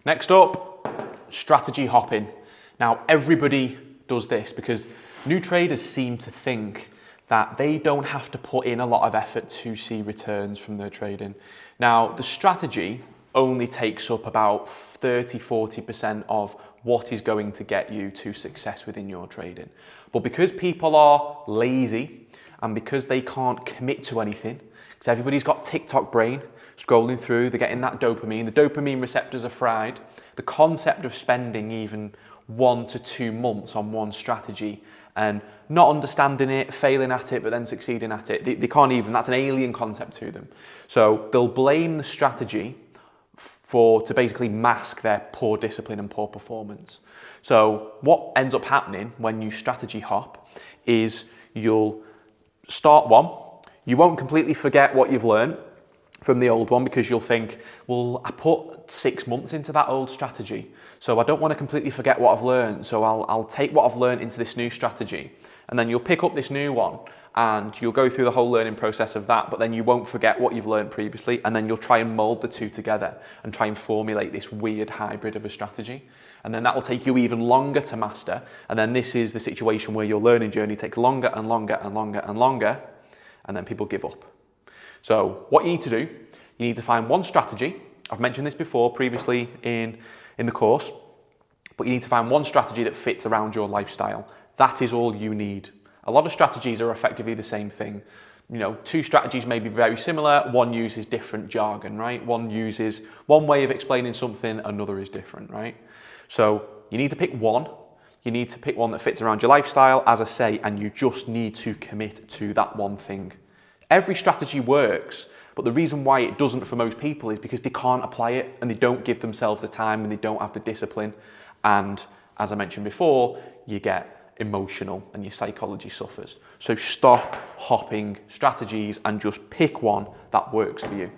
Next up, strategy hopping. Now, everybody does this because new traders seem to think that they don't have to put in a lot of effort to see returns from their trading. Now, the strategy only takes up about 30–40% of what is going to get you to success within your trading. But because people are lazy and because they can't commit to anything, because everybody's got TikTok brain, scrolling through, they're getting that dopamine, the dopamine receptors are fried, the concept of spending even 1 to 2 months on one strategy and not understanding it, failing at it, but then succeeding at it, they can't even, that's an alien concept to them. So they'll blame the strategy to basically mask their poor discipline and poor performance. So what ends up happening when you strategy hop is you'll start one, you won't completely forget what you've learned from the old one because you'll think, well, I put 6 months into that old strategy, so I don't want to completely forget what I've learned, so I'll take what I've learned into this new strategy. And then you'll pick up this new one and you'll go through the whole learning process of that, but then you won't forget what you've learned previously, and then you'll try and mold the two together and try and formulate this weird hybrid of a strategy. And then that will take you even longer to master, and then this is the situation where your learning journey takes longer and longer and longer and longer, and then people give up. So what you need to do, you need to find one strategy. I've mentioned this before previously in the course, but you need to find one strategy that fits around your lifestyle. That is all you need. A lot of strategies are effectively the same thing. You know, 2 strategies may be very similar, one uses different jargon, right? One uses one way of explaining something, another is different, right? So you need to pick one. You need to pick one that fits around your lifestyle, as I say, and you just need to commit to that one thing. Every strategy works, but the reason why it doesn't for most people is because they can't apply it and they don't give themselves the time and they don't have the discipline. And as I mentioned before, you get emotional and your psychology suffers. So stop hopping strategies and just pick one that works for you.